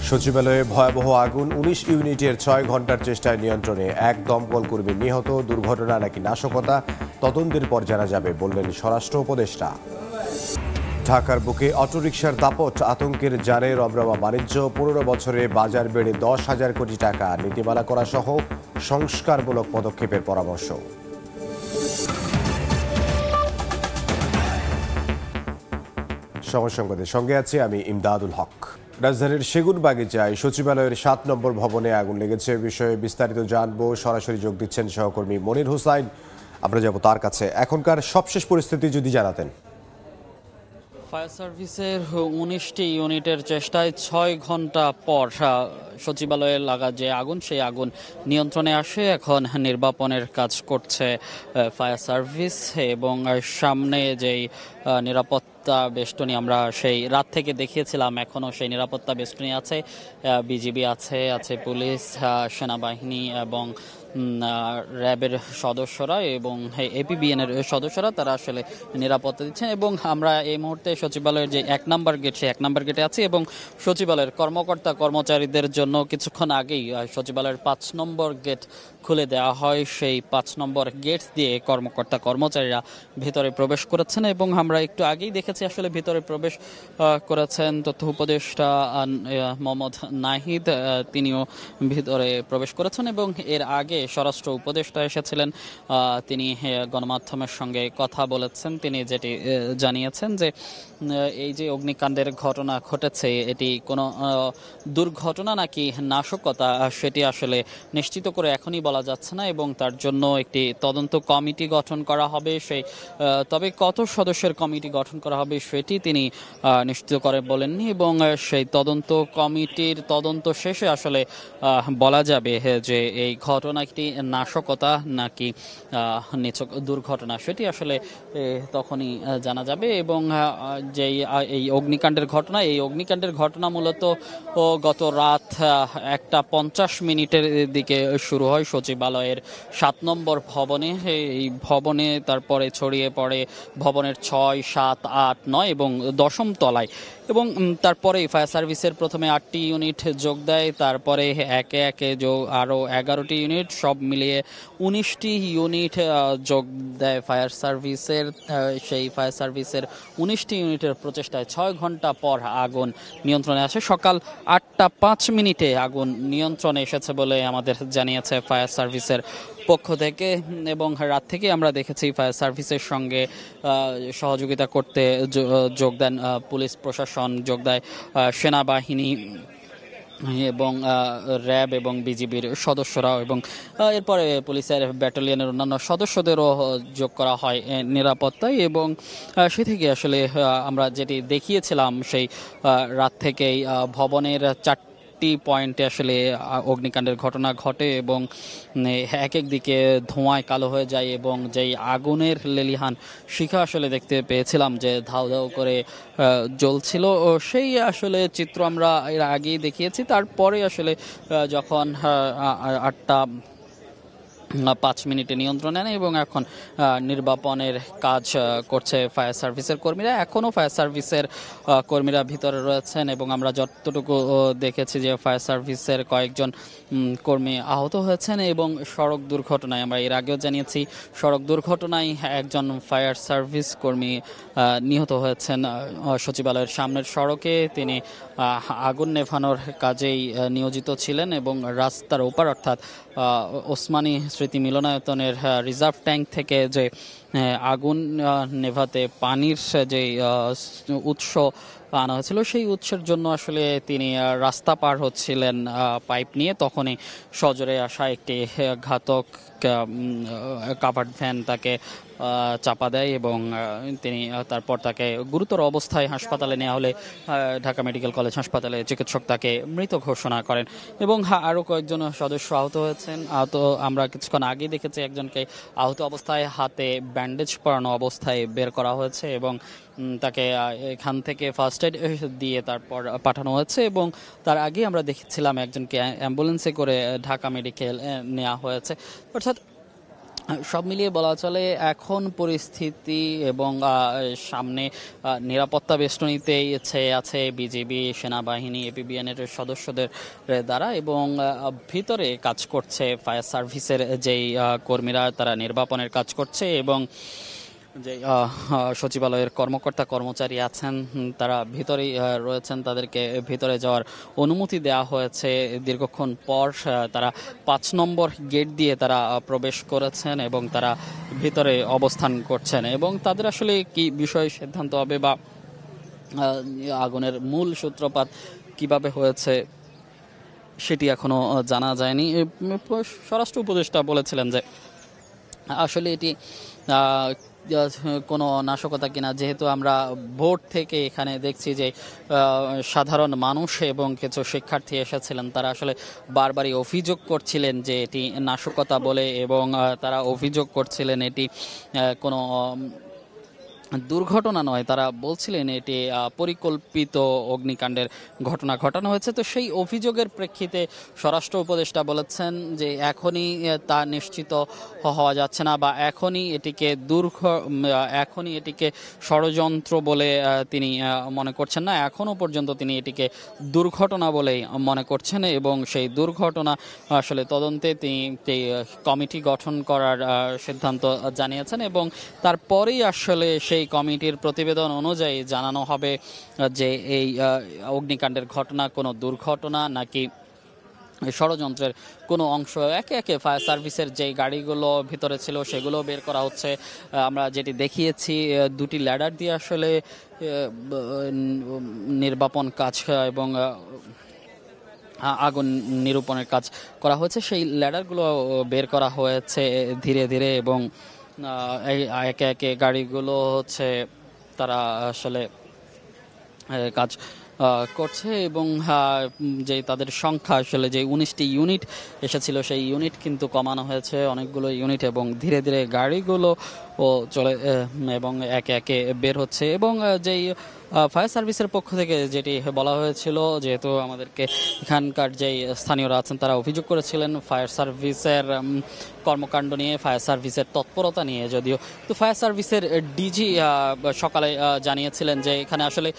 সচিবালয়ে ভয়াবহ আগুন, ১৯ ইউনিটের ৬ ঘন্টার চেষ্টায় নিয়ন্ত্রণে এক দমকল কর্মী নিহত। দুর্ঘটনা নাকি নাশকতা, তদন্তের পর জানা যাবে বললেন স্বরাষ্ট্র উপদেষ্টা। ঢাকার বুকে অটোরিকশার দাপট, আতঙ্কের জারে রমরমা বাণিজ্য। ১৫ বছরে বাজার বেড়ে ১০,০০০ কোটি টাকা, নীতিমালা করা সহ সংস্কারমূলক পদক্ষেপের পরামর্শ। সময় সংবাদের সঙ্গে আছি আমি ইমদাদুল হক। রাজধানীর সেগুনবাগিচায় সচিবালয়ের ৭ নম্বর ভবনে আগুন লেগেছে। বিষয়ে বিস্তারিত জানবো, সরাসরি যোগ দিচ্ছেন সহকর্মী মনির হোসাইন। আমরা যাব তার কাছে। এখনকার সবশেষ পরিস্থিতি যদি জানাতেন। ফায়ার সার্ভিসের ১৯টি ইউনিটের চেষ্টায় ৬ ঘন্টা পর সচিবালয়ে লাগা যে আগুন, সেই আগুন নিয়ন্ত্রণে আসে। এখন নির্বাপনের কাজ করছে ফায়ার সার্ভিস এবং সামনে যেই নিরাপত্তা বেষ্টনী আমরা সেই রাত থেকে দেখিয়েছিলাম, এখনও সেই নিরাপত্তা বেষ্টনী আছে। বিজিবি আছে পুলিশ, সেনাবাহিনী এবং র্যাবের সদস্যরা এবং এপিবিএনের সদস্যরা, তারা আসলে নিরাপত্তা দিচ্ছেন। এবং আমরা এই মুহূর্তে সচিবালয়ের যে ১ নম্বর গেট, সেই ১ নম্বর গেটে আছি এবং সচিবালয়ের কর্মকর্তা কর্মচারীদের জন্য কিছুক্ষণ আগেই সচিবালয়ের ৫ নম্বর গেট খুলে দেওয়া হয়। সেই ৫ নম্বর গেট দিয়ে কর্মকর্তা কর্মচারীরা ভেতরে প্রবেশ করেছেন এবং আমরা একটু আগেই দেখেছি আসলে ভেতরে প্রবেশ করেছেন তথ্য উপদেষ্টা মোহাম্মদ নাহিদ, তিনিও ভিতরে প্রবেশ করেছেন এবং এর আগে স্বরাষ্ট্র উপদেষ্টা এসেছিলেন। তিনি গণমাধ্যমের সঙ্গে কথা বলেছেন। তিনি যেটি জানিয়েছেন যে এই যে অগ্নিকাণ্ডের ঘটনা ঘটেছে, এটি কোনো দুর্ঘটনা নাকি নাশকতা সেটি আসলে নিশ্চিত করে এখনই বলা যাচ্ছে না এবং তার জন্য একটি তদন্ত কমিটি গঠন করা হবে। তবে কত সদস্যের কমিটি গঠন করা হবে সেটি তিনি নিশ্চিত করে বলেননি এবং সেই তদন্ত কমিটির তদন্ত শেষে আসলে বলা যাবে যে এই ঘটনা একটি নাশকতা নাকি নিছক দুর্ঘটনা, সেটি আসলে তখনই জানা যাবে। এবং যেই এই অগ্নিকাণ্ডের ঘটনা মূলত গত রাত ১:৫০ দিকে শুরু হয় সচিবালয়ের ৭ নম্বর ভবনে। এই ভবনে তারপরে ছড়িয়ে পড়ে ভবনের ৬, ৭, ৮, ৯ এবং ১০ম তলায় এবং তারপরে ফায়ার সার্ভিসের প্রথমে ৮টি ইউনিট যোগ দেয়, তারপরে একে একে আরও ১১টি ইউনিট, সব মিলিয়ে ১৯টি ইউনিট যোগ দেয় ফায়ার সার্ভিসের। সেই ফায়ার সার্ভিসের ১৯টি ইউনিটের প্রচেষ্টায় ৬ ঘন্টা পর আগুন নিয়ন্ত্রণে আসে। সকাল ৮:০৫ আগুন নিয়ন্ত্রণে এসেছে বলে আমাদের জানিয়েছে ফায়ার সার্ভিসের পক্ষ থেকে এবং রাত থেকে আমরা দেখেছি ফায়ার সার্ভিসের সঙ্গে সহযোগিতা করতে যোগ দেন পুলিশ প্রশাসন, যোগ দেয় সেনাবাহিনী এবং র্যাব এবং বিজিবির সদস্যরাও এবং এরপরে পুলিশের ব্যাটালিয়নের অন্যান্য সদস্যদেরও যোগ করা হয় নিরাপত্তায়। এবং সে থেকে আসলে আমরা যেটি দেখিয়েছিলাম সেই রাত থেকেই ভবনের ৪টি পয়েন্টে আসলে অগ্নিকাণ্ডের ঘটনা ঘটে এবং এক দিকে ধোঁয়ায় কালো হয়ে যায় এবং যেই আগুনের লেলিহান শিখা আসলে দেখতে পেয়েছিলাম যে ধাউ ধাউ করে জ্বলছিল, সেই আসলে চিত্র আমরা এর আগেই দেখিয়েছি। তারপরে আসলে যখন ৮:০৫ নিয়ন্ত্রণে নেয় এবং এখন নির্বাপনের কাজ করছে ফায়ার সার্ভিসের কর্মীরা। এখনও ফায়ার সার্ভিসের কর্মীরা ভিতরে রয়েছেন এবং আমরা যতটুকু দেখেছি যে ফায়ার সার্ভিসের কয়েকজন কর্মী আহত হয়েছেন এবং সড়ক দুর্ঘটনায়, আমরা এর আগেও জানিয়েছি, সড়ক দুর্ঘটনায় একজন ফায়ার সার্ভিস কর্মী নিহত হয়েছেন সচিবালয়ের সামনের সড়কে। তিনি আগুন নেভানোর কাজেই নিয়োজিত ছিলেন এবং রাস্তার ওপার অর্থাৎ ওসমানী স্মৃতি মিলনায়তনের রিজার্ভ ট্যাঙ্ক থেকে যে আগুন নেভাতে পানির যে উৎস আনা হয়েছিল, সেই উৎসের জন্য আসলে তিনি রাস্তা পার হচ্ছিলেন পাইপ নিয়ে, তখনই সজোরে আসা একটি ঘাতক কাভার্ড ভ্যান তাকে চাপা দেয় এবং তিনি তারপর তাকে গুরুতর অবস্থায় হাসপাতালে নেওয়া হলে ঢাকা মেডিকেল কলেজ হাসপাতালে চিকিৎসক তাকে মৃত ঘোষণা করেন এবং আরও কয়েকজন সদস্য আহত হয়েছেন। আমরা কিছুক্ষণ আগেই দেখেছি একজনকে আহত অবস্থায় হাতে ব্যান্ডেজ পরানো অবস্থায় বের করা হয়েছে এবং তাকে এখান থেকে ফার্স্ট এড দিয়ে তারপর পাঠানো হয়েছে এবং তার আগে আমরা দেখেছিলাম একজনকে অ্যাম্বুলেন্সে করে ঢাকা মেডিকেল নেওয়া হয়েছে। অর্থাৎ সব মিলিয়ে বলা চলে এখন পরিস্থিতি এবং সামনে নিরাপত্তা বেষ্টনীতেই আছে বিজিবি, সেনাবাহিনী, এপিবিএন এর সদস্যদের দ্বারা, এবং ভিতরে কাজ করছে ফায়ার সার্ভিসের যেই কর্মীরা, তারা নির্বাপনের কাজ করছে, এবং যে সচিবালয়ের কর্মকর্তা কর্মচারী আছেন তারা ভিতরেই রয়েছেন, তাদেরকে ভিতরে যাওয়ার অনুমতি দেওয়া হয়েছে দীর্ঘক্ষণ পর। তারা 5 নম্বর গেট দিয়ে তারা প্রবেশ করেছেন এবং তারা ভিতরে অবস্থান করছেন, এবং তাদের আসলে কি বিষয়ে সিদ্ধান্ত হবে বা আগুনের মূল সূত্রপাত কিভাবে হয়েছে সেটি এখনো জানা যায়নি। স্বরাষ্ট্র উপদেষ্টা বলেছিলেন যে আসলে এটি কোনো নাশকতা কিনা, যেহেতু আমরা ভোর থেকে এখানে দেখছি যে সাধারণ মানুষ এবং কিছু শিক্ষার্থী এসেছিলেন, তারা আসলে বারবারই অভিযোগ করছিলেন যে এটি নাশকতা বলে, এবং তারা অভিযোগ করছিলেন এটি কোনো দুর্ঘটনা নয়, তারা বলছিলেন এটি পরিকল্পিত অগ্নিকাণ্ডের ঘটনা ঘটানো হয়েছে। তো সেই অভিযোগের প্রেক্ষিতে স্বরাষ্ট্র উপদেষ্টা বলেছেন যে এখনই তা নিশ্চিত হওয়া যাচ্ছে না, বা এখনই এটিকে ষড়যন্ত্র বলে তিনি মনে করছেন না, এখনও পর্যন্ত তিনি এটিকে দুর্ঘটনা বলেই মনে করছেন, এবং সেই দুর্ঘটনা আসলে তদন্তে তিনি কমিটি গঠন করার সিদ্ধান্ত জানিয়েছেন, এবং তারপরেই আসলে সেই কমিটির প্রতিবেদন অনুযায়ী জানানো হবে যে এই অগ্নিকাণ্ডের ঘটনা কোনো দুর্ঘটনা নাকি ষড়যন্ত্রের কোনো অংশ। একে একে ফায়ার সার্ভিসের যে গাড়িগুলো ভিতরে ছিল সেগুলো বের করা হচ্ছে। আমরা যেটি দেখিয়েছি, 2টি ল্যাডার দিয়ে আসলে নির্বাপন কাজ এবং আগুন নিরূপণের কাজ করা হয়েছে। সেই ল্যাডারগুলো বের করা হয়েছে ধীরে ধীরে, এবং একে একে গাড়িগুলো তারা আসলে কাজ করছে, এবং যে তাদের সংখ্যা আসলে যে 19টি ইউনিট এসেছিল সেই ইউনিট কিন্তু কমানো হয়েছে অনেকগুলো ইউনিট, এবং ধীরে ধীরে গাড়িগুলো চলে এবং একে একে বের হচ্ছে। এবং যেই ফায়ার সার্ভিসের পক্ষ থেকে যেটি বলা হয়েছিল, যেহেতু আমাদেরকে এখানকার যেই স্থানীয়রা আছেন তারা অভিযোগ করেছিলেন ফায়ার সার্ভিসের কর্মকাণ্ড নিয়ে, ফায়ার সার্ভিসের তৎপরতা নিয়ে, যদিও তো ফায়ার সার্ভিসের ডিজি সকালে জানিয়েছিলেন যে এখানে আসলে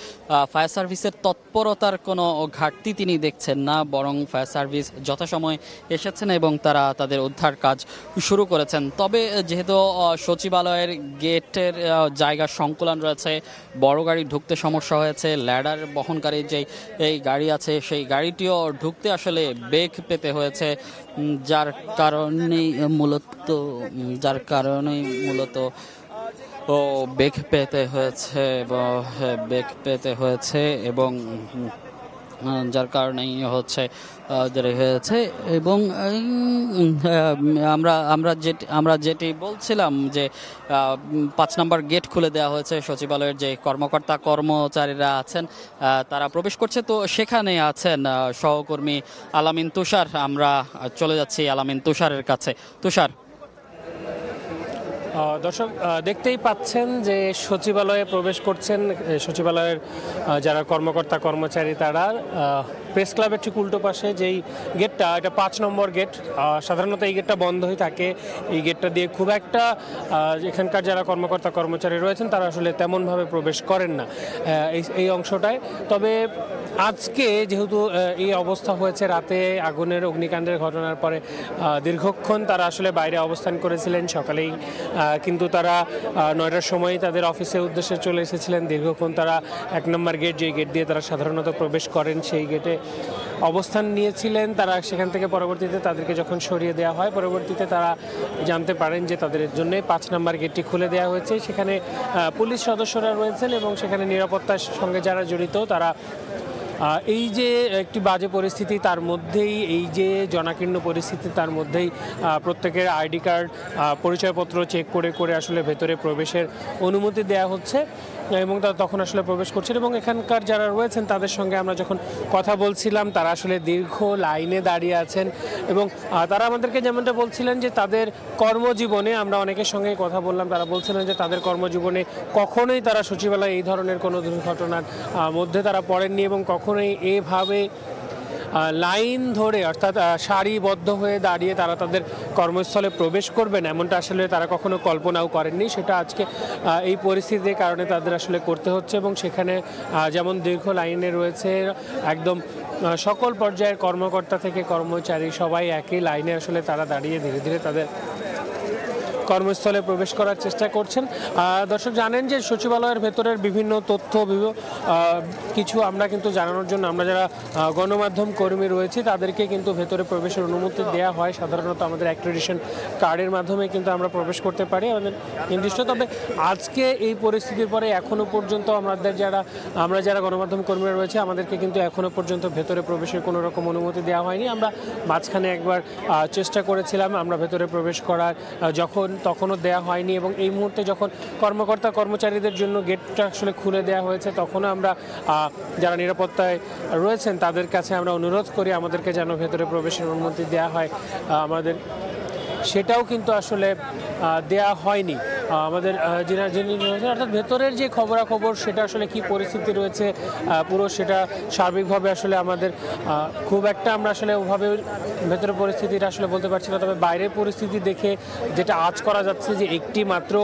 ফায়ার সার্ভিসের তৎপরতার কোনো ঘাটতি তিনি দেখছেন না, বরং ফায়ার সার্ভিস যথাসময়ে এসেছেন এবং তারা তাদের উদ্ধার কাজ শুরু করেছেন। তবে যেহেতু সচিবালয়ের গেটের জায়গা সংকুলন রয়েছে, বড় গাড়ি ঢুকতে সমস্যা হয়েছে, ল্যাডার বহনকারী যেই এই গাড়ি আছে সেই গাড়িটিও ঢুকতে আসলে বেগ পেতে হয়েছে, যার কারণেই মূলত বেগ পেতে হয়েছে এবং যার কারণেই দেরি হয়েছে। এবং আমরা যেটি বলছিলাম যে 5 নম্বর গেট খুলে দেওয়া হয়েছে, সচিবালয়ের যে কর্মকর্তা কর্মচারীরা আছেন তারা প্রবেশ করছে। তো সেখানে আছেন সহকর্মী আলামিন তুষার, আমরা চলে যাচ্ছি আলামিন তুষারের কাছে। তুষার, দর্শক দেখতেই পাচ্ছেন যে সচিবালয়ে প্রবেশ করছেন সচিবালয়ের যারা কর্মকর্তা কর্মচারী, তারা প্রেস ক্লাবের ঠিক উল্টো পাশে যেই গেটটা, এটা 5 নম্বর গেট, সাধারণত এই গেটটা বন্ধ হয়ে থাকে। এই গেটটা দিয়ে খুব একটা এখানকার যারা কর্মকর্তা কর্মচারী রয়েছেন তারা আসলে তেমনভাবে প্রবেশ করেন না এই অংশটায়। তবে আজকে যেহেতু এই অবস্থা হয়েছে, রাতে আগুনের অগ্নিকাণ্ডের ঘটনার পরে দীর্ঘক্ষণ তারা আসলে বাইরে অবস্থান করেছিলেন। সকালেই কিন্তু তারা 9টার সময় তাদের অফিসের উদ্দেশ্যে চলে এসেছিলেন। দীর্ঘক্ষণ তারা 1 নম্বর গেট, যে গেট দিয়ে তারা সাধারণত প্রবেশ করেন, সেই গেটে অবস্থান নিয়েছিলেন। তারা সেখান থেকে পরবর্তীতে তাদেরকে যখন সরিয়ে দেওয়া হয়, পরবর্তীতে তারা জানতে পারেন যে তাদের জন্য 5 নম্বর গেটটি খুলে দেওয়া হয়েছে। সেখানে পুলিশ সদস্যরা রয়েছেন এবং সেখানে নিরাপত্তার সঙ্গে যারা জড়িত তারা এই যে একটি বাজে পরিস্থিতি, তার মধ্যেই এই যে জনাকীর্ণ পরিস্থিতি, তার মধ্যেই প্রত্যেকের আইডি কার্ড, পরিচয়পত্র চেক করে করে আসলে ভেতরে প্রবেশের অনুমতি দেওয়া হচ্ছে এবং তারা তখন আসলে প্রবেশ করছেন। এবং এখানকার যারা রয়েছেন তাদের সঙ্গে আমরা যখন কথা বলছিলাম, তারা আসলে দীর্ঘ লাইনে দাঁড়িয়ে আছেন এবং তারা আমাদেরকে যেমনটা বলছিলেন যে তাদের কর্মজীবনে, আমরা অনেকের সঙ্গে কথা বললাম, তারা বলছিলেন যে তাদের কর্মজীবনে কখনোই তারা সচিবালয়ে এই ধরনের কোনো দুর্ঘটনার মধ্যে তারা পড়েননি এবং কখনোই এভাবে লাইন ধরে অর্থাৎ সারিবদ্ধ হয়ে দাঁড়িয়ে তারা তাদের কর্মস্থলে প্রবেশ করবেন এমনটা আসলে তারা কখনো কল্পনাও করেননি। সেটা আজকে এই পরিস্থিতির কারণে তাদের আসলে করতে হচ্ছে এবং সেখানে যেমন দীর্ঘ লাইনে রয়েছে একদম সকল পর্যায়ের কর্মকর্তা থেকে কর্মচারী সবাই একই লাইনে আসলে তারা দাঁড়িয়ে ধীরে ধীরে তাদের কর্মস্থলে প্রবেশ করার চেষ্টা করছেন। দর্শক জানেন যে সচিবালয়ের ভেতরের বিভিন্ন তথ্য কিছু আমরা কিন্তু জানানোর জন্য আমরা যারা গণমাধ্যম কর্মী রয়েছে তাদেরকে কিন্তু ভেতরে প্রবেশের অনুমতি দেওয়া হয়। সাধারণত আমাদের অ্যাক্রেডিটেশন কার্ডের মাধ্যমে কিন্তু আমরা প্রবেশ করতে পারি আমাদের নির্দিষ্ট। তবে আজকে এই পরিস্থিতির পরে এখনও পর্যন্ত আমরা যারা গণমাধ্যম কর্মীরা রয়েছে আমাদেরকে কিন্তু এখনও পর্যন্ত ভেতরে প্রবেশের কোনো রকম অনুমতি দেওয়া হয়নি। আমরা মাঝখানে একবার চেষ্টা করেছিলাম আমরা ভেতরে প্রবেশ করার, তখনও দেয়া হয়নি এবং এই মুহূর্তে যখন কর্মকর্তা কর্মচারীদের জন্য গেটটা আসলে খুলে দেওয়া হয়েছে তখনও আমরা যারা নিরাপত্তায় রয়েছেন তাদের কাছে আমরা অনুরোধ করি আমাদেরকে যেন ভেতরে প্রবেশের অনুমতি দেওয়া হয়, আমাদের সেটাও কিন্তু আসলে দেয়া হয়নি। আমাদের যিনি রয়েছেন অর্থাৎ ভেতরের যে খবরাখবর সেটা আসলে কি পরিস্থিতি রয়েছে পুরো সেটা সার্বিকভাবে আসলে আমাদের খুব একটা আমরা আসলে ওভাবে ভেতরের পরিস্থিতিটা আসলে বলতে পারছি না। তবে বাইরের পরিস্থিতি দেখে যেটা আজ করা যাচ্ছে যে একটি মাত্র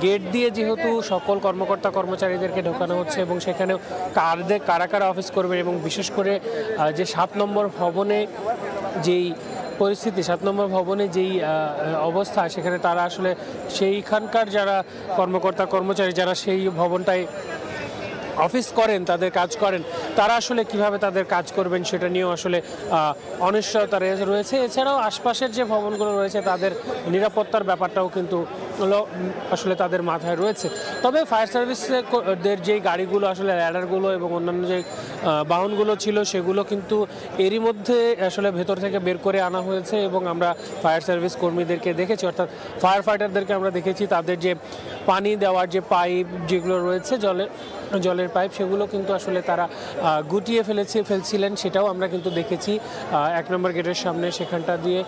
গেট দিয়ে যেহেতু সকল কর্মকর্তা কর্মচারীদেরকে ঢোকানো হচ্ছে এবং সেখানেও কারা কারা অফিস করবে এবং বিশেষ করে যে 7 নম্বর ভবনে যেই পরিস্থিতি 7 নম্বর ভবনে যেই অবস্থা সেখানে তারা আসলে সেইখানকার যারা কর্মকর্তা কর্মচারী যারা সেই ভবনটায় অফিস করেন তাদের কাজ করেন তারা আসলে কিভাবে তাদের কাজ করবেন সেটা নিয়েও আসলে অনিশ্চয়তা রয়েছে। এছাড়াও আশপাশের যে ভবনগুলো রয়েছে তাদের নিরাপত্তার ব্যাপারটাও কিন্তু আসলে তাদের মাথায় রয়েছে। তবে ফায়ার সার্ভিসের যেই গাড়িগুলো আসলে ল্যাডারগুলো এবং অন্যান্য যে বাহনগুলো ছিল সেগুলো কিন্তু এরই মধ্যে আসলে ভেতর থেকে বের করে আনা হয়েছে এবং আমরা ফায়ার সার্ভিস কর্মীদেরকে দেখেছি অর্থাৎ ফায়ার ফাইটারদেরকে আমরা দেখেছি তাদের যে পানি দেওয়ার যে পাইপ যেগুলো রয়েছে জলের পাইপ সেগুলো কিন্তু আসলে তারা গুটিয়ে ফেলছিলেন সেটাও আমরা কিন্তু দেখেছি 1 নম্বর গেটের সামনে সেখানটা দিয়ে।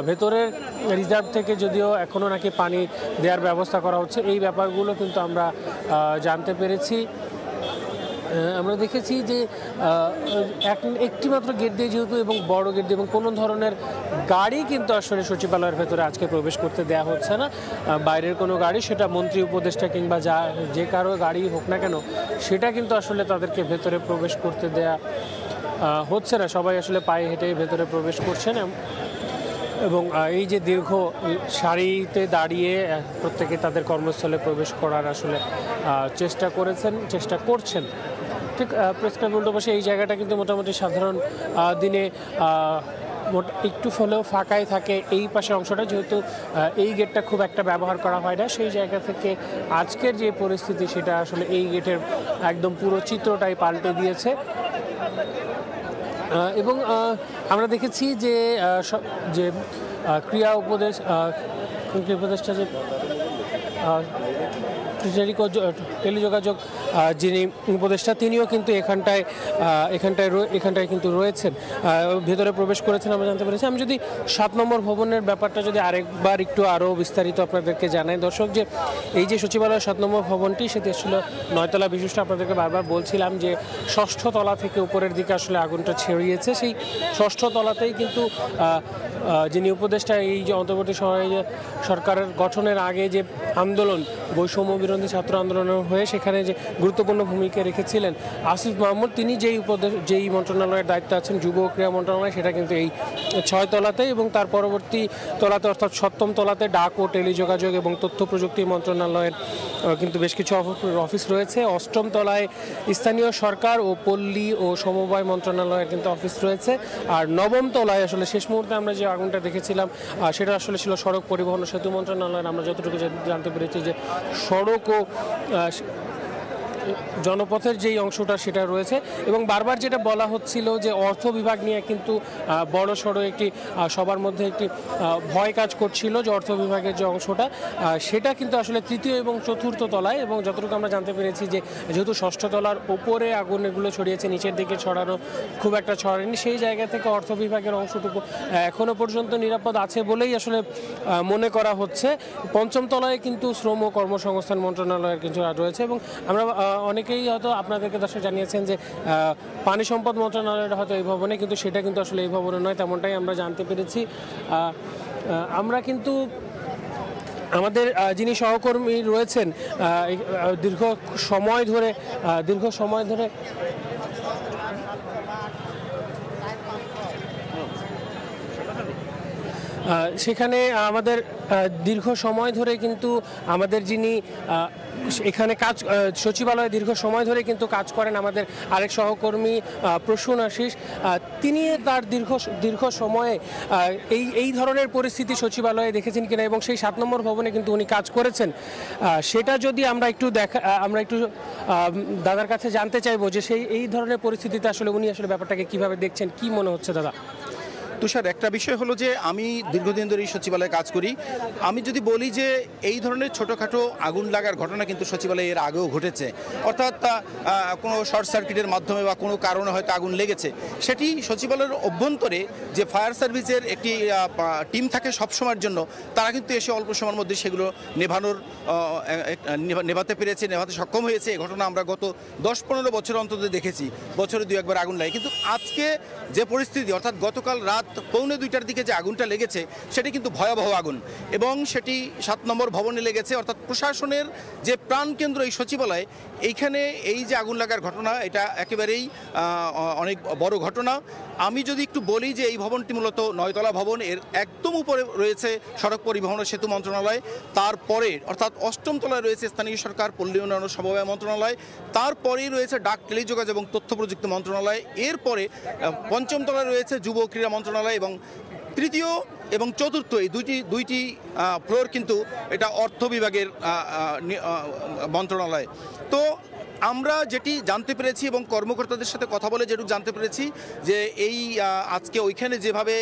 ভেতরের রিজার্ভ থেকে যদিও এখনও নাকি পানি দেওয়ার ব্যবস্থা করা হচ্ছে এই ব্যাপারগুলো কিন্তু আমরা জানতে পেরেছি। আমরা দেখেছি যে একটি মাত্র গেট দিয়ে যেহেতু এবং বড় গেট দিয়ে এবং কোনো ধরনের গাড়ি কিন্তু আসলে সচিবালয়ের ভেতরে আজকে প্রবেশ করতে দেওয়া হচ্ছে না। বাইরের কোনো গাড়ি সেটা মন্ত্রী উপদেষ্টা কিংবা যে কারো গাড়ি হোক না কেন সেটা কিন্তু আসলে তাদেরকে ভেতরে প্রবেশ করতে দেয়া হচ্ছে না। সবাই আসলে পায়ে হেঁটে ভেতরে প্রবেশ করছেন এবং এই যে দীর্ঘ সারিতে দাঁড়িয়ে প্রত্যেকে তাদের কর্মস্থলে প্রবেশ করার আসলে চেষ্টা করছেন। ঠিক প্রেস ক্লাব উল্টো পাশে এই জায়গাটা কিন্তু মোটামুটি সাধারণ দিনে একটু হলেও ফাঁকাই থাকে এই পাশের অংশটা যেহেতু এই গেটটা খুব একটা ব্যবহার করা হয় না সেই জায়গা থেকে আজকের যে পরিস্থিতি সেটা আসলে এই গেটের একদম পুরো চিত্রটাই পাল্টে দিয়েছে। এবং আমরা দেখেছি যে ক্রিয়া উপদেষ্টা যে টেলিযোগাযোগ যিনি উপদেষ্টা তিনিও কিন্তু এখানটায় কিন্তু রয়েছেন ভেতরে প্রবেশ করেছেন আমরা জানতে পেরেছি। আমি যদি 7 নম্বর ভবনের ব্যাপারটা যদি আরেকবার একটু আরও বিস্তারিত আপনাদেরকে জানাই দর্শক যে এই যে সচিবালয়ের 7 নম্বর ভবনটি সেটি আসলে 9 তলা বিশিষ্ট। আপনাদেরকে বারবার বলছিলাম যে 6ষ্ঠ তলা থেকে উপরের দিকে আসলে আগুনটা ছড়িয়েছে সেই 6ষ্ঠ তলাতেই কিন্তু যিনি উপদেষ্টা এই যে অন্তর্বর্তী সরকারের গঠনের আগে যে আন্দোলন বৈষম্য বিরোধী ছাত্র আন্দোলনের হয়ে সেখানে যে গুরুত্বপূর্ণ ভূমিকা রেখেছিলেন আসিফ মাহমুদ তিনি যেই মন্ত্রণালয়ের দায়িত্বে আছেন যুব ও ক্রীড়া মন্ত্রণালয় সেটা কিন্তু এই 6 তলাতে এবং তার পরবর্তী তলাতে অর্থাৎ 7ম তলাতে ডাক ও টেলিযোগাযোগ এবং তথ্য প্রযুক্তি মন্ত্রণালয়ের কিন্তু বেশ কিছু অফিস রয়েছে। 8ম তলায় স্থানীয় সরকার ও পল্লী ও সমবায় মন্ত্রণালয়ের কিন্তু অফিস রয়েছে। আর 9ম তলায় আসলে শেষ মুহূর্তে আমরা যে আগুনটা দেখেছিলাম সেটা আসলে ছিল সড়ক পরিবহন ও সেতু মন্ত্রণালয়ের। আমরা যতটুকু জানতে পেরেছি যে সড়ক ও জনপথের যেই অংশটা সেটা রয়েছে এবং বারবার যেটা বলা হচ্ছিল যে অর্থ বিভাগ নিয়ে কিন্তু বড় সড়ো একটি সবার মধ্যে একটি ভয় কাজ করছিল যে অর্থ বিভাগের যে অংশটা সেটা কিন্তু আসলে 3য় এবং 4র্থ তলায় এবং যতটুকু আমরা জানতে পেরেছি যে যেহেতু 6ষ্ঠ তলার উপরে আগুন এগুলো ছড়িয়েছে নিচের দিকে ছড়ানো খুব একটা ছড়ায়নি সেই জায়গা থেকে অর্থ বিভাগের অংশটুকু এখনও পর্যন্ত নিরাপদ আছে বলেই আসলে মনে করা হচ্ছে। 5ম তলায় কিন্তু শ্রম ও কর্মসংস্থান মন্ত্রণালয়ের কিছু রয়েছে এবং আমরা অনেকেই হয়তো আপনাদেরকে দর্শক জানিয়েছেন যে পানি সম্পদ মন্ত্রণালয়ের হয়তো এই ভবনে, কিন্তু সেটা কিন্তু আসলে এই ভবনে নয়, তেমনটাই আমরা জানতে পেরেছি। আমরা কিন্তু আমাদের যিনি সহকর্মী রয়েছেন দীর্ঘ সময় ধরে সেখানে আমাদের দীর্ঘ সময় ধরে কিন্তু আমাদের যিনি এখানে সচিবালয়ে দীর্ঘ সময় ধরে কিন্তু কাজ করেন আমাদের আরেক সহকর্মী প্রসূন আশিস, তিনি তার দীর্ঘ সময়ে এই ধরনের পরিস্থিতি সচিবালয়ে দেখেছেন কিনা এবং সেই 7 নম্বর ভবনে কিন্তু উনি কাজ করেছেন, সেটা যদি আমরা একটু দাদার কাছে জানতে চাইবো যে এই ধরনের পরিস্থিতিতে আসলে উনি আসলে ব্যাপারটাকে কিভাবে দেখছেন, কি মনে হচ্ছে দাদা? তুষার, একটা বিষয় হলো যে আমি দীর্ঘদিন ধরে এই সচিবালয়ে কাজ করি। আমি যদি বলি যে এই ধরনের ছোটোখাটো আগুন লাগার ঘটনা কিন্তু সচিবালয়ে এর আগেও ঘটেছে, অর্থাৎ কোনো শর্ট সার্কিটের মাধ্যমে বা কোনো কারণে হয়তো আগুন লেগেছে, সেটি সচিবালয়ের অভ্যন্তরে যে ফায়ার সার্ভিসের একটি টিম থাকে সবসময়ের জন্য, তারা কিন্তু এসে অল্প সময়ের মধ্যে সেগুলো নেভাতে পেরেছে, নেভাতে সক্ষম হয়েছে। এই ঘটনা আমরা গত 10-15 বছর অন্তত দেখেছি, বছরে 2-1 আগুন লাগে। কিন্তু আজকে যে পরিস্থিতি, অর্থাৎ গতকাল রাত 1:45টার দিকে যে আগুনটা লেগেছে, সেটি কিন্তু ভয়াবহ আগুন এবং সেটি 7 নম্বর ভবনে লেগেছে। অর্থাৎ প্রশাসনের যে প্রাণকেন্দ্র এই সচিবালয়, এইখানে এই যে আগুন লাগার ঘটনা, এটা একেবারেই অনেক বড় ঘটনা। আমি যদি একটু বলি যে এই ভবনটি মূলত 9তলা ভবন, এর একদম উপরে রয়েছে সড়ক পরিবহন ও সেতু মন্ত্রণালয়, তারপরে অর্থাৎ 8ম তলায় রয়েছে স্থানীয় সরকার পল্লী উন্নয়ন ও সমবায় মন্ত্রণালয়, তারপরেই রয়েছে ডাক টেলিযোগাযোগ এবং তথ্য প্রযুক্তি মন্ত্রণালয়, এরপরে 5ম তলায় রয়েছে যুব ক্রীড়া মন্ত্রণালয় এবং 3য় এবং 4র্থ এই দুইটি ফ্লোর কিন্তু এটা অর্থ বিভাগের মন্ত্রণালয়। তো আমরা যেটি জানতে পেরেছি এবং কর্মকর্তাদের সাথে কথা বলে যেটুকু জানতে পেরেছি যে এই আজকে ওইখানে যেভাবে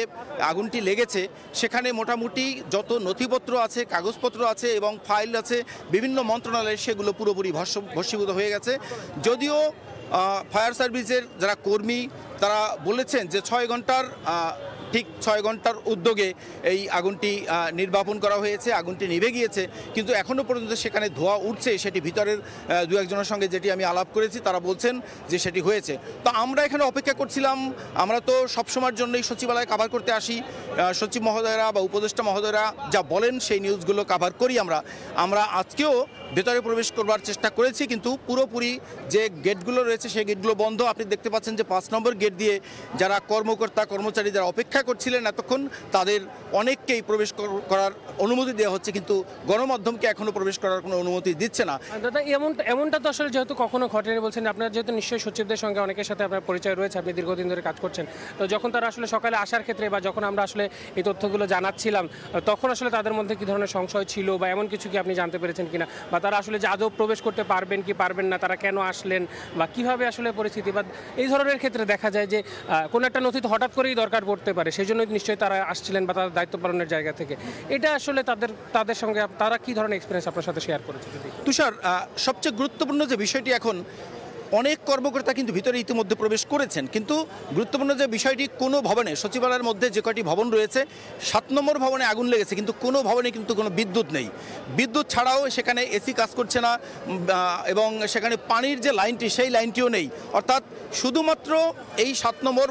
আগুনটি লেগেছে, সেখানে মোটামুটি যত নথিপত্র আছে, কাগজপত্র আছে এবং ফাইল আছে বিভিন্ন মন্ত্রণালয়ের, সেগুলো পুরোপুরি ভস্মীভূত হয়ে গেছে। যদিও ফায়ার সার্ভিসের যারা কর্মী তারা বলেছেন যে 6 ঘন্টার উদ্যোগে এই আগুনটি নির্বাপন করা হয়েছে, আগুনটি নিভে গিয়েছে, কিন্তু এখনও পর্যন্ত সেখানে ধোঁয়া উঠছে। সেটি ভিতরের 2-1 সঙ্গে যেটি আমি আলাপ করেছি, তারা বলছেন যে সেটি হয়েছে। তো আমরা এখানে অপেক্ষা করছিলাম। আমরা তো সবসময়ের জন্যই সচিবালয় কাভার করতে আসি, সচিব মহোদয়রা বা উপদেষ্টা মহোদয়রা যা বলেন সেই নিউজগুলো কাভার করি। আমরা আজকেও ভেতরে প্রবেশ করবার চেষ্টা করেছি, কিন্তু পুরোপুরি যে গেটগুলো রয়েছে সেই গেটগুলো বন্ধ। আপনি দেখতে পাচ্ছেন যে 5 নম্বর গেট দিয়ে যারা কর্মচারী যারা অপেক্ষা করছিলেন এতক্ষণ, তাদের অনেককেই প্রবেশ করার অনুমতি দেওয়া হচ্ছে, কিন্তু গণমাধ্যমকে এখনো প্রবেশ করার কোনো অনুমতি দিচ্ছে না। দাদা, এমনটা তো আসলে যেহেতু কখনো ঘটেনি বলছেন, আপনার যেহেতু নিশ্চয়ই সচিবদের সঙ্গে অনেকের সাথে আপনার পরিচয় রয়েছে, আপনি দীর্ঘদিন ধরে কাজ করছেন, তো যখন তারা আসলে সকালে আসার ক্ষেত্রে বা যখন আমরা আসলে এই তথ্যগুলো জানাচ্ছিলাম, তখন আসলে তাদের মধ্যে কি ধরনের সংশয় ছিল বা এমন কিছু কি আপনি জানতে পেরেছেন কিনা, বা তারা আসলে যে আদৌ প্রবেশ করতে পারবেন কি পারবেন না, তারা কেন আসলেন বা কিভাবে আসলে পরিস্থিতি, বা এই ধরনের ক্ষেত্রে দেখা যায় যে কোনো একটা নথি হঠাৎ করেই দরকার পড়তে পারে, সেই জন্য নিশ্চয়ই তারা আসছিলেন বা তাদের দায়িত্ব পালনের জায়গা থেকে। এটা আসলে তাদের সঙ্গে তারা কি ধরনের এক্সপিরিয়েন্স আপনার সাথে শেয়ার করেছে? তুষার, সবচেয়ে গুরুত্বপূর্ণ যে বিষয়টি, এখন অনেক কর্মকর্তা কিন্তু ভিতরে ইতিমধ্যে প্রবেশ করেছেন, কিন্তু গুরুত্বপূর্ণ যে বিষয়টি, কোনো ভবনে, সচিবালয়ের মধ্যে যে কয়টি ভবন রয়েছে, 7 নম্বর ভবনে আগুন লেগেছে, কিন্তু কোনো ভবনে কিন্তু কোনো বিদ্যুৎ নেই। বিদ্যুৎ ছাড়াও সেখানে এসি কাজ করছে না এবং সেখানে পানির যে লাইনটি, সেই লাইনটিও নেই। অর্থাৎ শুধুমাত্র এই 7 নম্বর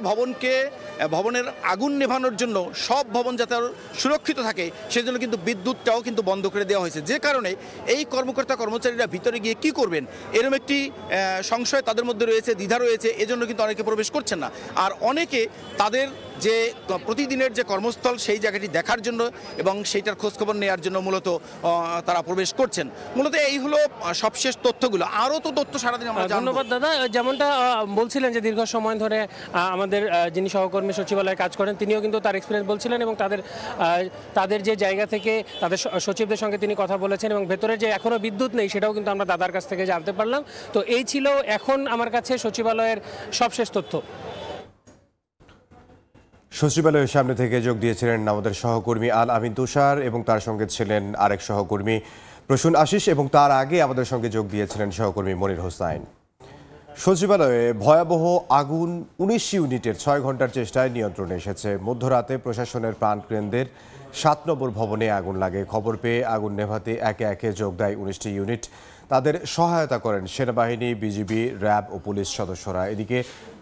ভবনের আগুন নেভানোর জন্য, সব ভবন যাতে সুরক্ষিত থাকে সেজন্য কিন্তু বিদ্যুৎটাও কিন্তু বন্ধ করে দেওয়া হয়েছে, যে কারণে এই কর্মচারীরা ভিতরে গিয়ে কি করবেন, এরকম একটি সংশয় তাদের মধ্যে রয়েছে, দ্বিধা রয়েছে। এজন্য কিন্তু অনেকে প্রবেশ করছেন না, আর অনেকে তাদের যে প্রতিদিনের যে কর্মস্থল সেই জায়গাটি দেখার জন্য এবং সেইটার খোঁজখবর নেওয়ার জন্য মূলত তারা প্রবেশ করছেন। মূলত এই হলো সবশেষ তথ্যগুলো। আরও তো তথ্য সারাদিন আমরা জানব। ধন্যবাদ দাদা। যেমনটা বলছিলেন যে দীর্ঘ সময় ধরে আমাদের যিনি সহকর্মী সচিবালয়ে কাজ করেন, তিনিও কিন্তু তার এক্সপিরিয়েন্স বলছিলেন এবং তাদের যে জায়গা থেকে তাদের সচিবদের সঙ্গে তিনি কথা বলেছেন এবং ভেতরে যে এখনও বিদ্যুৎ নেই সেটাও কিন্তু আমরা দাদার কাছ থেকে জানতে পারলাম। তো এই ছিল এখন আমার কাছে সচিবালয়ের সবশেষ তথ্য। সচিবালয়ের সামনে থেকে যোগ দিয়েছিলেন আমাদের সহকর্মী আল আমিন তুষার এবং তার সঙ্গে ছিলেন আরেক সহকর্মী প্রসূন আশিস, এবং তার আগে আমাদের সঙ্গে যোগ দিয়েছিলেন সহকর্মী মনির হোসাইন। সচিবালয়ে ভয়াবহ আগুন 19 ইউনিটের 6 ঘন্টার চেষ্টায় নিয়ন্ত্রণে এসেছে। মধ্যরাতে প্রশাসনের প্রাণকেন্দ্রের 7 নম্বর ভবনে আগুন লাগে। খবর পেয়ে আগুন নেভাতে একে একে যোগ দেয় 19টি ইউনিট। তাদের সহায়তা করেন সেনাবাহিনী, বিজিবি, র্যাব ও পুলিশ সদস্যরা। এদিকে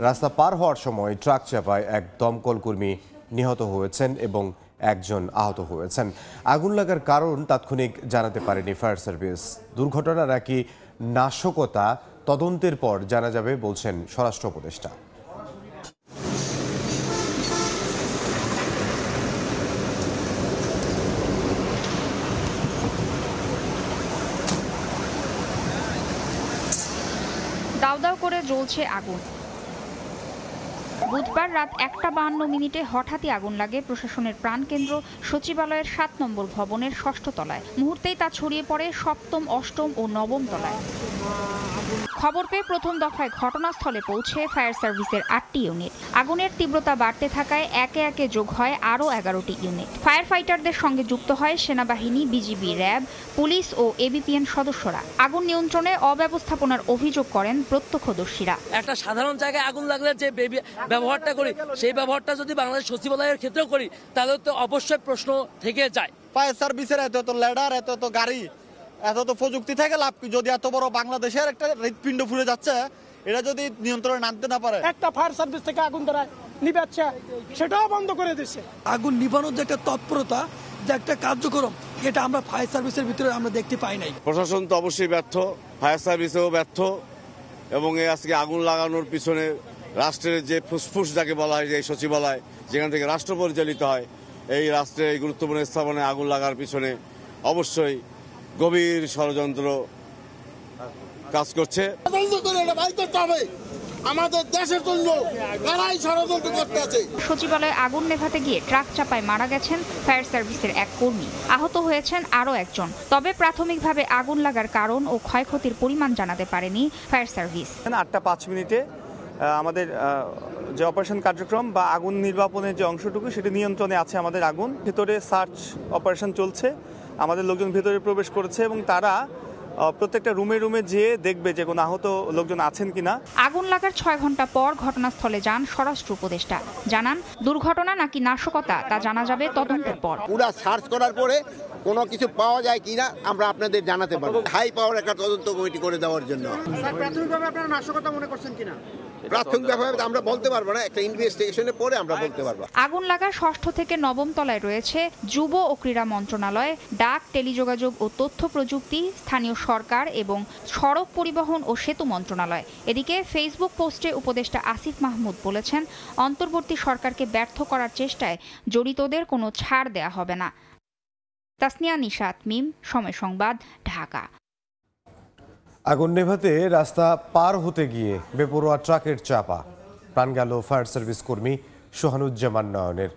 রাস্তা পার হওয়ার সময় ট্রাক চাপায় এক দমকল কর্মী নিহত হয়েছেন এবং একজন আহত হয়েছেন। আগুন লাগার কারণ তাৎক্ষণিক জানাতে পারেনি ফায়ার সার্ভিস। দুর্ঘটনা নাকি নাশকতা তদন্তের পর জানা যাবে বলছেন স্বরাষ্ট্র উপদেষ্টা। দাউ দাউ করে জ্বলছে আগুন। বুধবার রাত 1:52 হঠাৎই আগুন লাগে প্রশাসনের প্রাণকেন্দ্র সচিবালয়ের 7 নম্বর ভবনের 6ষ্ঠ তলায়। মুহূর্তেই তা ছড়িয়ে পড়ে 7ম, 8ম ও 9ম তলায়। খবর পেয়ে প্রথম দফায় ঘটনাস্থলে পৌঁছে ফায়ার সার্ভিসের 8টি ইউনিট। আগুনের তীব্রতা বাড়তে থাকায় একে একে যোগ হয় আরও 11টি ইউনিট। ফায়ার ফাইটারদের সঙ্গে যুক্ত হয় সেনাবাহিনী, বিজিবি, র্যাব, পুলিশ ও এবিপিএন সদস্যরা। আগুন নিয়ন্ত্রণে অব্যবস্থাপনার অভিযোগ করেন প্রত্যক্ষদর্শীরা। একটা সাধারণ জায়গায় আগুন লাগলে যে ব্যবহারটা করি, সেই ব্যবহারটা যদি বাংলাদেশ সচিবালয়ের ক্ষেত্রেও করি তাহলে তো অবশ্যই প্রশ্ন থেকে যায়। ফায়ার সার্ভিসের এত ল্যাডার, এত গাড়ি, এত প্রযুক্তি থেকে লাভ কি? যদি এত বড় বাংলাদেশের একটা হৃৎপিণ্ড ফুলে যাচ্ছে, এটা যদি নিয়ন্ত্রণে আনতে না পারে। একটা ফায়ার সার্ভিস থেকে আগুন ধরায় নিবাচ্ছে, সেটাও বন্ধ করে দিচ্ছে। আগুন নিবানোর যে একটা তৎপরতা, যে একটা কার্যক্রম, এটা আমরা ফায়ার সার্ভিসের ভিতরে আমরা দেখতে পাই নাই। প্রশাসন তো অবশ্যই ব্যর্থ, ফায়ার সার্ভিসেও ব্যর্থ, এবং আজকে আগুন লাগানোর পিছনে রাষ্ট্রের যে ফুসফুস যাকে বলা হয়, যে সচিবালয় যেখান থেকে রাষ্ট্র পরিচালিত হয়, এই রাষ্ট্রের এই গুরুত্বপূর্ণ স্থাপনায় আগুন লাগার পিছনে অবশ্যই গভীর ষড়যন্ত্র কাজ করছে। আমাদের দেশের জন্য কারাই ষড়যন্ত্র করতে আছে। সচিবালয়ে আগুন নেভাতে গিয়ে ট্রাক চাপায় মারা গেছেন ফায়ার সার্ভিসের এক কর্মী, আহত হয়েছেন আরও একজন। তবে প্রাথমিকভাবে আগুন লাগার কারণ ও ক্ষয়ক্ষতির পরিমাণ জানাতে পারেনি ফায়ার সার্ভিস। 8:05 আমাদের যে অপারেশন কার্যক্রম বা আগুন নির্বাপনের যে অংশটুকু, সেটি নিয়ন্ত্রণে আছে। আমাদের আগুন ভেতরে সার্চ অপারেশন চলছে, আমাদের লোকজন ভেতরে প্রবেশ করেছে এবং তারা প্রত্যেকটা রুমে যেয়ে দেখবে যে কোনো আহত লোকজন আছেন কিনা। আগুন লাগার 6 ঘন্টা পর ঘটনাস্থলে যান স্বরাষ্ট্র উপদেষ্টা। জানান, দুর্ঘটনা নাকি নাশকতা তা জানা যাবে তদন্তের পর। পুরো সার্চ করার পরে কোনো কিছু পাওয়া যায় কিনা আমরা আপনাদের জানাতে পারবো। হাই পাওয়ার একটা তদন্ত কমিটি করে দেওয়ার জন্য। প্রাথমিকভাবে আপনারা নাশকতা মনে করছেন কিনা? প্রাথমিকভাবে আমরা বলতে পারবো না, একটা ইনভেস্টিগেশনের পরে আমরা বলতে পারবো। আগুন লাগা 6ষ্ঠ থেকে 9ম তলায় রয়েছে যুব ও ক্রীড়া মন্ত্রণালয়, ডাক, টেলিযোগাযোগ ও তথ্য প্রযুক্তি, স্থানীয় সরকার এবং সড়ক পরিবহন ও সেতু মন্ত্রণালয়। এদিকে ফেসবুক পোস্টে উপদেষ্টা আসিফ মাহমুদ বলেছেন, অন্তর্বর্তী সরকারকে ব্যর্থ করার চেষ্টায় জড়িতদের কোনো ছাড় দেয়া হবে না। তাসনিয়া নিশাত মিম, সময় সংবাদ, ঢাকা। আগুন নেভাতে রাস্তা পার হতে গিয়ে বেপরোয়া ট্রাকের চাপা, প্রাণ গেল ফায়ার সার্ভিস কর্মী সোহানুজ্জামান নয়নের।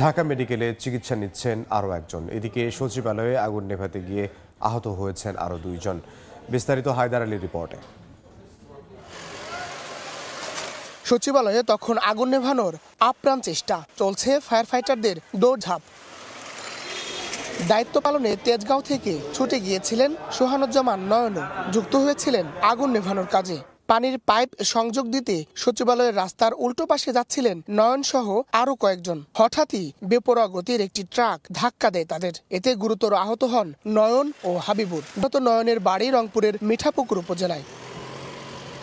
ঢাকা মেডিকেলে চিকিৎসা নিচ্ছেন আরও একজন। এদিকে সচিবালয়ে আগুন নেভাতে গিয়ে আহত হয়েছেন আরও 2 জন। বিস্তারিত হায়দার আলীর রিপোর্টে। সচিবালয়ে তখন আগুন নেভানোর আপ্রাণ চেষ্টা চলছে, ফায়ার ফাইটারদের দৌড়ঝাঁপ। দায়িত্ব পালনে তেজগাঁও থেকে ছুটে গিয়েছিলেন সোহানুজ্জামান নয়নও, যুক্ত হয়েছিলেন আগুন নেভানোর কাজে। পানির পাইপ সংযোগ দিতে সচিবালয়ের রাস্তার উল্টো পাশে যাচ্ছিলেন নয়ন সহ আরো কয়েকজন। হঠাৎই বেপরোয়া গতির একটি ট্রাক ধাক্কা দেয় তাদের। এতে গুরুতর আহত হন নয়ন ও হাবিবুর। গত নয়নের বাড়ি রংপুরের মিঠাপুকুর উপজেলায়।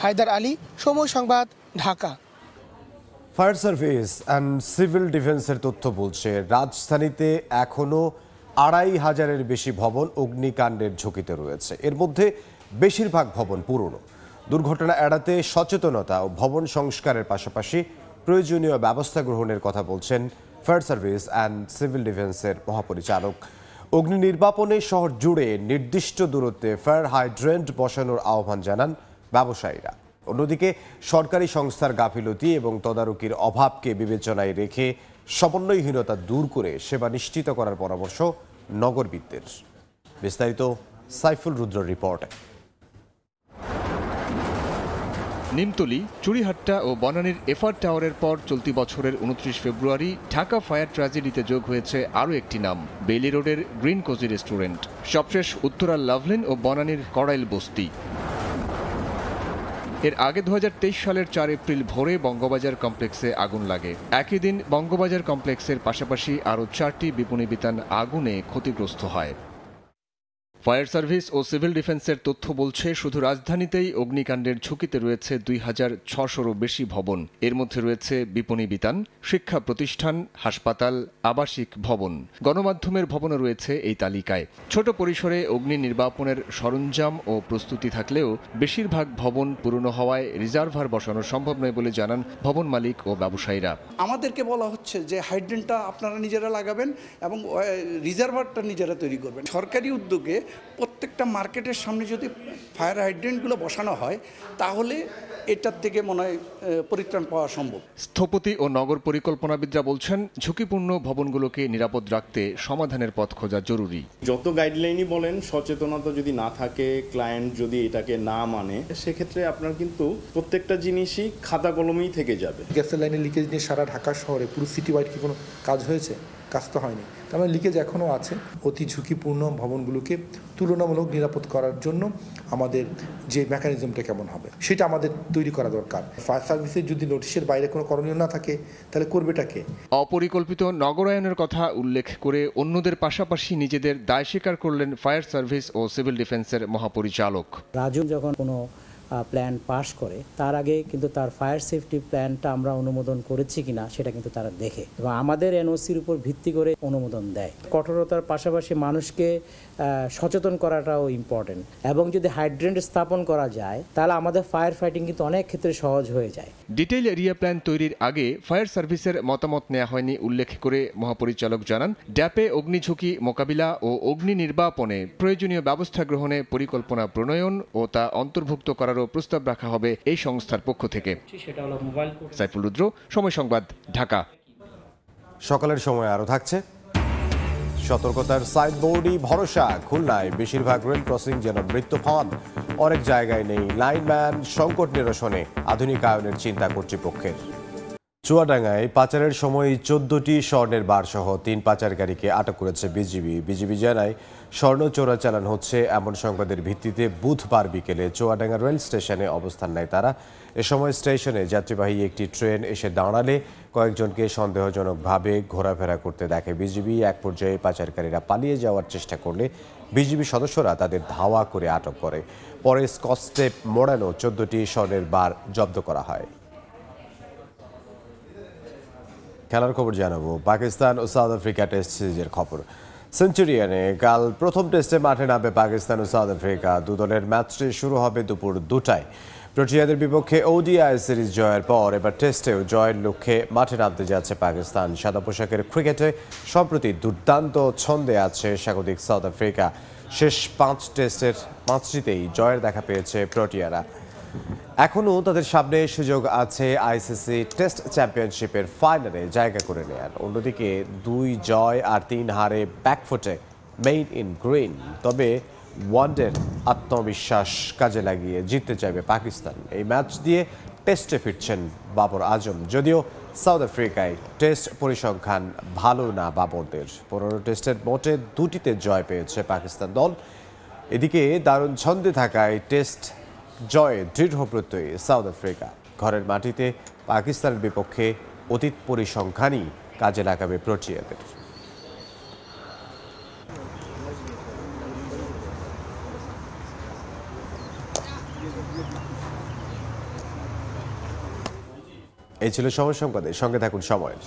হায়দার আলী, সময় সংবাদ, Dhaka. Fire service and civil ডিফেন্সের তথ্য বলছে, রাজধানীতে এখনও 2500-এর বেশি ভবন অগ্নিকাণ্ডের ঝুঁকিতে রয়েছে। এর মধ্যে বেশিরভাগ ভবন পুরনো। দুর্ঘটনা এড়াতে সচেতনতা ও ভবন সংস্কারের পাশাপাশি প্রয়োজনীয় ব্যবস্থা গ্রহণের কথা বলছেন ফায়ার সার্ভিস অ্যান্ড সিভিল ডিফেন্সের মহাপরিচালক। অগ্নি নির্বাপনে শহর জুড়ে নির্দিষ্ট দূরত্বে ফায়ার হাইড্রেন্ট বসানোর আহ্বান জানান ব্যবসায়ীরা। অন্যদিকে সরকারি সংস্থার গাফিলতি এবং তদারকির অভাবকে বিবেচনায় রেখে সমন্বয়হীনতা দূর করে সেবা নিশ্চিত করার পরামর্শ নগরবিদদের। বিস্তারিত সাইফুল রুদ্রর রিপোর্টে। নিমতলী, চুড়িহাট্টা ও বনানীর এফআর টাওয়ারের পর চলতি বছরের 29 ফেব্রুয়ারি ঢাকা ফায়ার ট্র্যাজেডিতে যোগ হয়েছে আরও একটি নাম, বেইলি রোডের গ্রিন কোজি রেস্টুরেন্ট। সবশেষ উত্তরার লাভলেন ও বনানীর কড়াইল বস্তি। এর আগে 2023 সালের 4 এপ্রিল ভোরে বঙ্গবাজার কমপ্লেক্সে আগুন লাগে। একই দিন বঙ্গবাজার কমপ্লেক্সের পাশাপাশি আরও 4টি বিপণী বিতান আগুনে ক্ষতিগ্রস্ত হয়। ফায়ার সার্ভিস ও সিভিল ডিফেন্সের তথ্য বলছে শুধু রাজধানীতেই অগ্নিকাণ্ডের ঝুঁকিতে রয়েছে 2600-রও বেশি ভবন। এর মধ্যে রয়েছে বিপণী বিতান, শিক্ষা প্রতিষ্ঠান, হাসপাতাল, আবাসিক ভবন। গণমাধ্যমের ভবনও রয়েছে এই তালিকায়। ছোট পরিসরে অগ্নি নির্বাপনের সরঞ্জাম ও প্রস্তুতি থাকলেও বেশিরভাগ ভবন পুরনো হওয়ায় রিজার্ভার বসানো সম্ভব নয় বলে জানান ভবন মালিক ও ব্যবসায়ীরা। আমাদেরকে বলা হচ্ছে যে হাইড্রেন্টটা আপনারা নিজেরা লাগাবেন এবং রিজার্ভারটা নিজেরা তৈরি করবেন। সরকারি উদ্যোগে প্রত্যেকটা মার্কেটের সামনে যদি ফায়ার হাইড্রেন্টগুলো বসানো হয় তাহলে এটার থেকে মনে হয় পরিত্রাণ পাওয়া সম্ভব। স্থপতি ও নগর পরিকল্পনাবিদরা বলছেন ঝুঁকিপূর্ণ ভবনগুলোকে নিরাপদ রাখতে সমাধানের পথ খোঁজা জরুরি। যত গাইডলাইনই বলেন, সচেতনতা যদি না থাকে, ক্লায়েন্ট যদি এটাকে না মানে, সেক্ষেত্রে আপনার কিন্তু প্রত্যেকটা জিনিসই খাতা কলমেই থেকে যাবে। গ্যাসের লাইনের লিকেজ নিয়ে সারা ঢাকা শহরে পুরো সিটি ওয়াইড কি কোনো কাজ হয়েছে? কাজ তো হয়নি। তার মানে লিকেজ এখনও আছে। অতি ঝুঁকিপূর্ণ ভবনগুলোকে তুলনামূলক নিরাপদ করার জন্য আমাদের যে মেকানিজমটা কেমন হবে সেটা আমাদের তৈরি করা দরকার। ফায়ার সার্ভিসের যদি নোটিশের বাইরে কোনো করণীয় না থাকে তাহলে করবেটাকে? অপরিকল্পিত নগরায়নের কথা উল্লেখ করে অন্যদের পাশাপাশি নিজেদের দায় স্বীকার করলেন ফায়ার সার্ভিস ও সিভিল ডিফেন্সের মহাপরিচালক। রাজু যখন কোনো প্ল্যান পাস করে তার আগে কিন্তু তার ফায়ার সেফটি প্ল্যানটা আমরা অনুমোদন করেছি কিনা সেটা কিন্তু তারা দেখে এবং আমাদের এনওসির উপর ভিত্তি করে অনুমোদন দেয়। কঠোরতার পাশাপাশি মানুষকে সচেতন করাটাও ইম্পর্টেন্ট এবং যদি হাইড্রেন্ট স্থাপন করা যায় তাহলে আমাদের ফায়ার ফাইটিং কিন্তু অনেক ক্ষেত্রে সহজ হয়ে যায়। ডিটেইল এরিয়া প্ল্যান তৈরির আগে ফায়ার সার্ভিসের মতামত নেওয়া হয়নি উল্লেখ করে মহাপরিচালক জানান, ড্যাপে অগ্নিঝুঁকি মোকাবিলা ও অগ্নি নির্বাপনে প্রয়োজনীয় ব্যবস্থা গ্রহণে পরিকল্পনা প্রণয়ন ও তা অন্তর্ভুক্ত করার প্রস্তাব রাখা হবে এই সংস্থার পক্ষ থেকে। সাইফুল রুদ্র, সময় সংবাদ, ঢাকা। সকালের সময় আরো থাকছে সতর্কতার সাইনবোর্ডই ভরসা। খুলনায় বেশিরভাগ রেল ক্রসিং যেন মৃত্যুফাঁদ। অনেক জায়গায় নেই লাইনম্যান। সংকট নিরসনে আধুনিকায়নের চিন্তা কর্তৃপক্ষের। চুয়াডাঙ্গায় পাচারের সময় 14টি স্বর্ণের বার সহ 3 পাচারকারীকে আটক করেছে বিজিবি জানায় স্বর্ণ চোরাচালান হচ্ছে এমন সংবাদের ভিত্তিতে বুধবার বিকেলে চুয়াডাঙ্গা রেল স্টেশনে অবস্থান নেয় তারা। এ সময় স্টেশনে যাত্রীবাহী একটি ট্রেন এসে দাঁড়ালে কয়েকজনকে সন্দেহজনকভাবে ঘোরাফেরা করতে দেখে বিজিবি। এক পর্যায়ে পাচারকারীরা পালিয়ে যাওয়ার চেষ্টা করলে বিজিবি সদস্যরা তাদের ধাওয়া করে আটক করে। পরে স্কচ টেপ মোড়ানো 14টি স্বর্ণের বার জব্দ করা হয়। খেলার খবর জানাবো। পাকিস্তান ও সাউথ আফ্রিকা টেস্ট সিরিজের খবর। সেঞ্চুরিয়ানে কাল প্রথম টেস্টে মাঠে নামবে পাকিস্তান ও সাউথ আফ্রিকা। দুদলের ম্যাচটি শুরু হবে দুপুর 2টায়। প্রোটিয়াদের বিপক্ষে ওডিআই সিরিজ জয়ের পর এবার টেস্টেও জয়ের লক্ষ্যে মাঠে নামতে যাচ্ছে পাকিস্তান। সাদা পোশাকের ক্রিকেটে সম্প্রতি দুর্দান্ত ছন্দে আছে স্বাগতিক সাউথ আফ্রিকা। শেষ 5 টেস্টের 5টিতেই জয়ের দেখা পেয়েছে প্রোটিয়ারা। এখনও তাদের সামনে সুযোগ আছে আইসিসি টেস্ট চ্যাম্পিয়নশিপের ফাইনালে জায়গা করে নেয়ার। অন্যদিকে 2 জয় আর 3 হারে ব্যাকফুটে মেইড ইন গ্রিন। তবে ওয়ানডের আত্মবিশ্বাস কাজে লাগিয়ে জিততে চাইবে পাকিস্তান। এই ম্যাচ দিয়ে টেস্টে ফিরছেন বাবর আজম। যদিও সাউথ আফ্রিকায় টেস্ট পরিসংখ্যান ভালো না বাবরদের। 15 টেস্টের মোটে 2টিতে জয় পেয়েছে পাকিস্তান দল। এদিকে দারুণ ছন্দে থাকায় টেস্ট জয়ে দৃঢ় প্রত্যয়ী সাউথ আফ্রিকা। ঘরের মাটিতে পাকিস্তানের বিপক্ষে অতীত পরিসংখ্যানই কাজে লাগাবে প্রোটিয়াদের। এই ছিল সময় সংবাদে। সঙ্গে থাকুন সময়ের।